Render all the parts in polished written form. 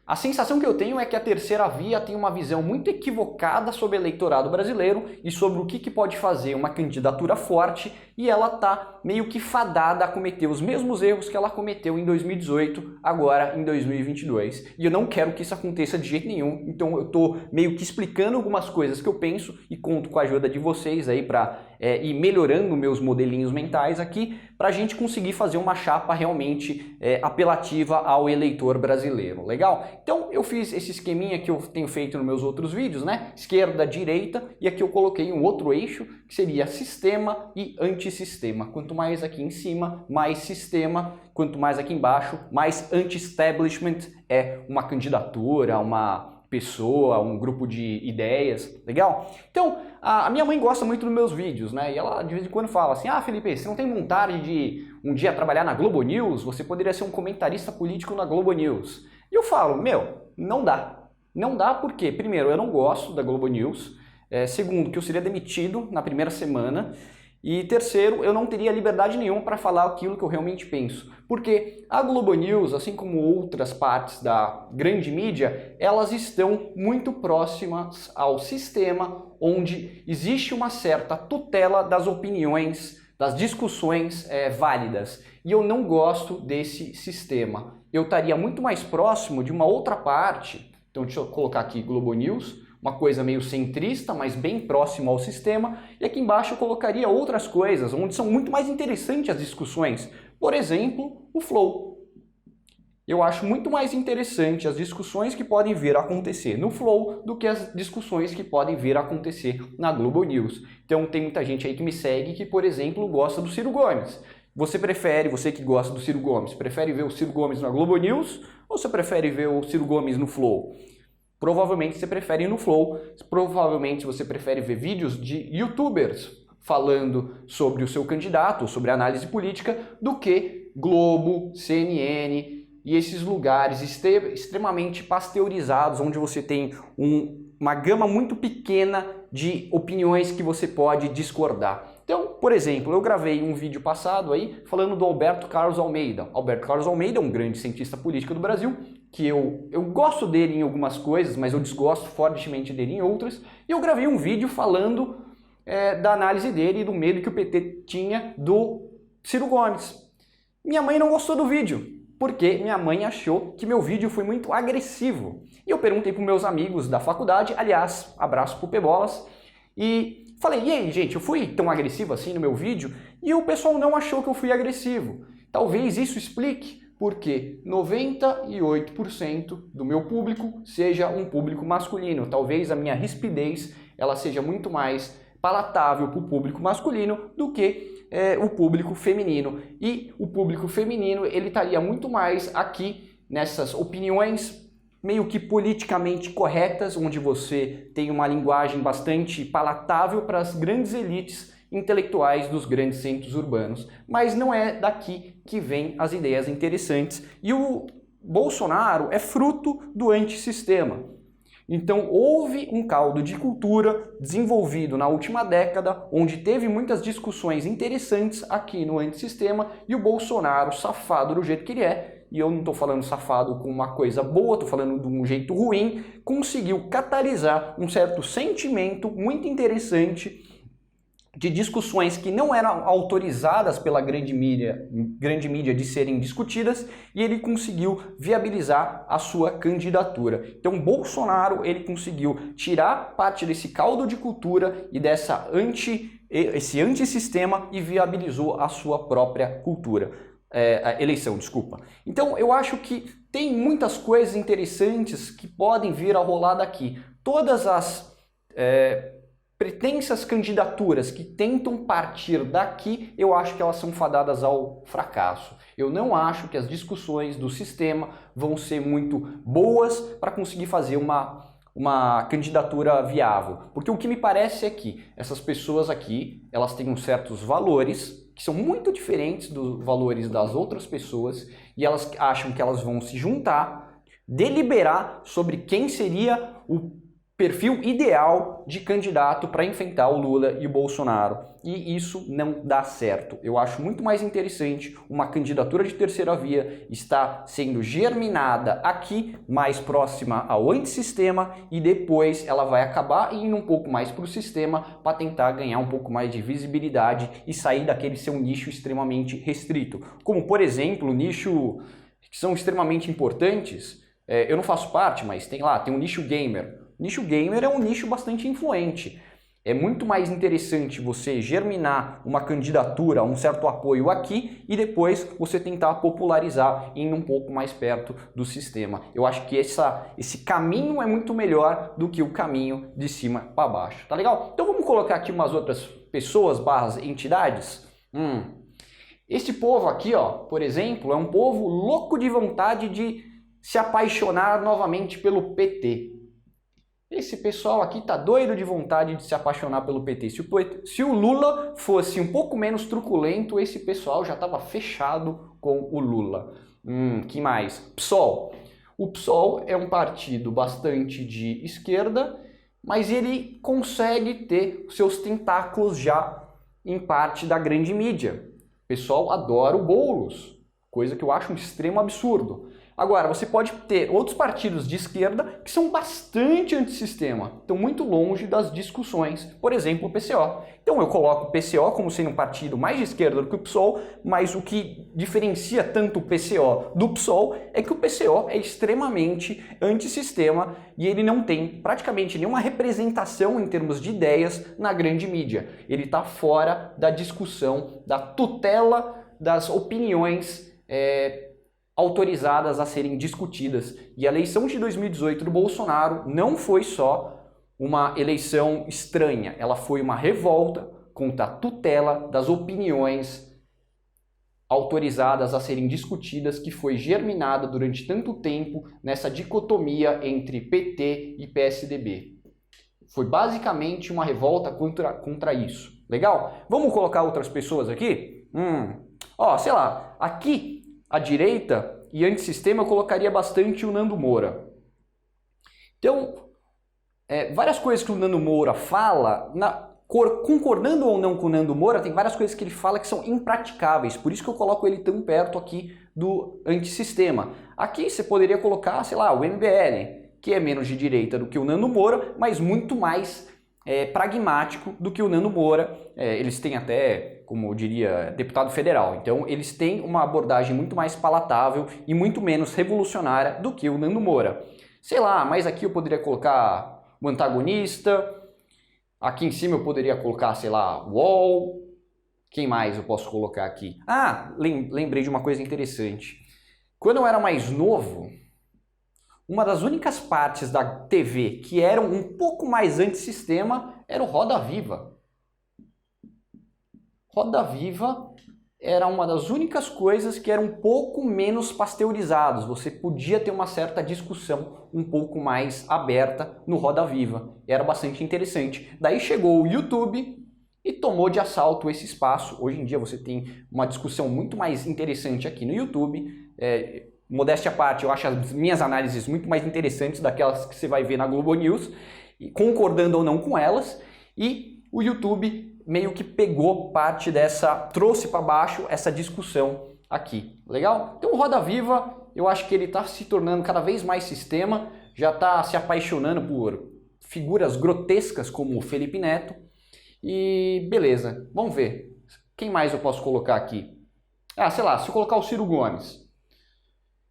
A sensação que eu tenho é que a terceira via tem uma visão muito equivocada sobre o eleitorado brasileiro e sobre o que pode fazer uma candidatura forte, e ela está meio que fadada a cometer os mesmos erros que ela cometeu em 2018, agora em 2022. E eu não quero que isso aconteça de jeito nenhum, então eu estou meio que explicando algumas coisas que eu penso e conto com a ajuda de vocês aí para ir melhorando meus modelinhos mentais aqui, para a gente conseguir fazer uma chapa realmente apelativa ao eleitor brasileiro. Legal? Então eu fiz esse esqueminha que eu tenho feito nos meus outros vídeos, né? Esquerda, direita, e aqui eu coloquei um outro eixo que seria sistema e antissistema. Quanto mais aqui em cima, mais sistema, quanto mais aqui embaixo, mais anti-establishment é uma candidatura, uma pessoa, um grupo de ideias, legal? Então, a minha mãe gosta muito dos meus vídeos, né? E ela de vez em quando fala assim, Felipe, você não tem vontade de um dia trabalhar na Globo News? Você poderia ser um comentarista político na Globo News. E eu falo, não dá. Não dá porque, primeiro, eu não gosto da Globo News. Segundo, que eu seria demitido na primeira semana. E terceiro, eu não teria liberdade nenhuma para falar aquilo que eu realmente penso. Porque a Globo News, assim como outras partes da grande mídia, elas estão muito próximas ao sistema onde existe uma certa tutela das opiniões, das discussões válidas. E eu não gosto desse sistema. Eu estaria muito mais próximo de uma outra parte. Então deixa eu colocar aqui Globo News. Uma coisa meio centrista, mas bem próximo ao sistema. E aqui embaixo eu colocaria outras coisas, onde são muito mais interessantes as discussões. Por exemplo, o Flow. Eu acho muito mais interessante as discussões que podem vir a acontecer no Flow do que as discussões que podem vir a acontecer na Globo News. Então tem muita gente aí que me segue que, por exemplo, gosta do Ciro Gomes. Você que gosta do Ciro Gomes, prefere ver o Ciro Gomes na Globo News ou você prefere ver o Ciro Gomes no Flow? Provavelmente você prefere ir no Flow, provavelmente você prefere ver vídeos de youtubers falando sobre o seu candidato, sobre análise política, do que Globo, CNN e esses lugares extremamente pasteurizados, onde você tem uma gama muito pequena de opiniões que você pode discordar. Então, por exemplo, eu gravei um vídeo passado aí falando do Alberto Carlos Almeida. Alberto Carlos Almeida é um grande cientista político do Brasil, que eu gosto dele em algumas coisas, mas eu desgosto fortemente dele em outras. E eu gravei um vídeo falando da análise dele e do medo que o PT tinha do Ciro Gomes. Minha mãe não gostou do vídeo, porque minha mãe achou que meu vídeo foi muito agressivo. E eu perguntei para meus amigos da faculdade, aliás, abraço pro Pebolas, e falei, e aí, gente, eu fui tão agressivo assim no meu vídeo? E o pessoal não achou que eu fui agressivo. Talvez isso explique porque 98% do meu público seja um público masculino. Talvez a minha rispidez ela seja muito mais palatável para o público masculino do que o público feminino. E o público feminino ele estaria muito mais aqui nessas opiniões meio que politicamente corretas, onde você tem uma linguagem bastante palatável para as grandes elites intelectuais dos grandes centros urbanos. Mas não é daqui que vêm as ideias interessantes. E o Bolsonaro é fruto do antissistema. Então houve um caldo de cultura desenvolvido na última década, onde teve muitas discussões interessantes aqui no antissistema, e o Bolsonaro, safado do jeito que ele é, e eu não estou falando safado com uma coisa boa, estou falando de um jeito ruim, conseguiu catalisar um certo sentimento muito interessante de discussões que não eram autorizadas pela grande mídia de serem discutidas, e ele conseguiu viabilizar a sua candidatura. Então Bolsonaro ele conseguiu tirar parte desse caldo de cultura e esse antissistema e viabilizou a sua própria eleição, desculpa. Então eu acho que tem muitas coisas interessantes que podem vir a rolar daqui. Todas as pretensas candidaturas que tentam partir daqui, eu acho que elas são fadadas ao fracasso. Eu não acho que as discussões do sistema vão ser muito boas para conseguir fazer uma candidatura viável. Porque o que me parece é que essas pessoas aqui, elas têm certos valores que são muito diferentes dos valores das outras pessoas, e elas acham que elas vão se juntar, deliberar sobre quem seria o perfil ideal de candidato para enfrentar o Lula e o Bolsonaro. E isso não dá certo. Eu acho muito mais interessante uma candidatura de terceira via estar sendo germinada aqui, mais próxima ao antissistema, e depois ela vai acabar indo um pouco mais para o sistema para tentar ganhar um pouco mais de visibilidade e sair daquele seu nicho extremamente restrito. Como, por exemplo, nicho que são extremamente importantes, eu não faço parte, mas tem um nicho gamer. Nicho gamer é um nicho bastante influente. É muito mais interessante você germinar uma candidatura, um certo apoio aqui e depois você tentar popularizar indo um pouco mais perto do sistema. Eu acho que esse caminho é muito melhor do que o caminho de cima para baixo, tá legal? Então vamos colocar aqui umas outras pessoas / entidades. Esse povo aqui, ó, por exemplo, é um povo louco de vontade de se apaixonar novamente pelo PT. Esse pessoal aqui tá doido de vontade de se apaixonar pelo PT. Se o Lula fosse um pouco menos truculento, esse pessoal já estava fechado com o Lula. Que mais? PSOL. O PSOL é um partido bastante de esquerda, mas ele consegue ter seus tentáculos já em parte da grande mídia. O pessoal adora o Boulos, coisa que eu acho um extremo absurdo. Agora, você pode ter outros partidos de esquerda que são bastante antissistema, estão muito longe das discussões, por exemplo, o PCO. Então eu coloco o PCO como sendo um partido mais de esquerda do que o PSOL, mas o que diferencia tanto o PCO do PSOL é que o PCO é extremamente antissistema e ele não tem praticamente nenhuma representação em termos de ideias na grande mídia. Ele está fora da discussão, da tutela das opiniões autorizadas a serem discutidas. E a eleição de 2018 do Bolsonaro não foi só uma eleição estranha, ela foi uma revolta contra a tutela das opiniões autorizadas a serem discutidas, que foi germinada durante tanto tempo nessa dicotomia entre PT e PSDB. Foi basicamente uma revolta contra isso. Legal? Vamos colocar outras pessoas aqui? Sei lá, aqui à direita e antissistema eu colocaria bastante o Nando Moura. Então, várias coisas que o Nando Moura fala, concordando ou não com o Nando Moura, tem várias coisas que ele fala que são impraticáveis, por isso que eu coloco ele tão perto aqui do antissistema. Aqui você poderia colocar, sei lá, o MBL, que é menos de direita do que o Nando Moura, mas muito mais pragmático do que o Nando Moura. Eles têm até, como eu diria, deputado federal. Então eles têm uma abordagem muito mais palatável e muito menos revolucionária do que o Nando Moura. Sei lá, mas aqui eu poderia colocar o antagonista. Aqui em cima eu poderia colocar, sei lá, o UOL. Quem mais eu posso colocar aqui? Lembrei de uma coisa interessante. Quando eu era mais novo, uma das únicas partes da TV que eram um pouco mais antissistema era o Roda Viva. Roda Viva era uma das únicas coisas que eram um pouco menos pasteurizados. Você podia ter uma certa discussão um pouco mais aberta no Roda Viva. Era bastante interessante. Daí chegou o YouTube e tomou de assalto esse espaço. Hoje em dia você tem uma discussão muito mais interessante aqui no YouTube. Modéstia à parte, eu acho as minhas análises muito mais interessantes daquelas que você vai ver na Globo News, concordando ou não com elas, e o YouTube meio que pegou parte trouxe para baixo essa discussão aqui, legal? Então o Roda Viva, eu acho que ele está se tornando cada vez mais sistema, já está se apaixonando por figuras grotescas como o Felipe Neto, e beleza, vamos ver, quem mais eu posso colocar aqui? Sei lá, se eu colocar o Ciro Gomes,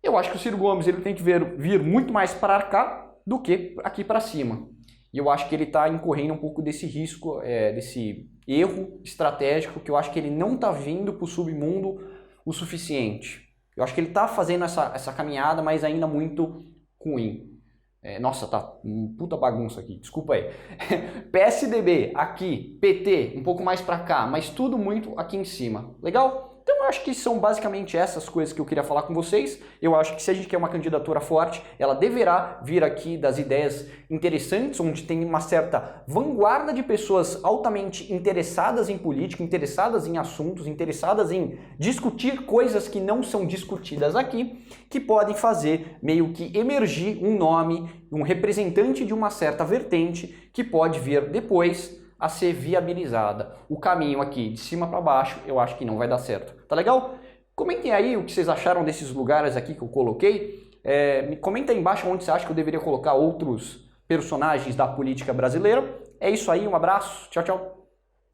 eu acho que o Ciro Gomes ele tem que vir muito mais para cá do que aqui para cima. E eu acho que ele está incorrendo um pouco desse risco, desse erro estratégico, que eu acho que ele não está vindo para o submundo o suficiente. Eu acho que ele está fazendo essa caminhada, mas ainda muito ruim. Nossa, tá uma puta bagunça aqui, desculpa aí. PSDB aqui, PT um pouco mais para cá, mas tudo muito aqui em cima. Legal? Então eu acho que são basicamente essas coisas que eu queria falar com vocês. Eu acho que se a gente quer uma candidatura forte, ela deverá vir aqui das ideias interessantes, onde tem uma certa vanguarda de pessoas altamente interessadas em política, interessadas em assuntos, interessadas em discutir coisas que não são discutidas aqui, que podem fazer meio que emergir um nome, um representante de uma certa vertente que pode vir depois a ser viabilizada. O caminho aqui de cima para baixo eu acho que não vai dar certo. Tá legal? Comentem aí o que vocês acharam desses lugares aqui que eu coloquei. Comenta aí embaixo onde você acha que eu deveria colocar outros personagens da política brasileira. É isso aí, um abraço, tchau, tchau.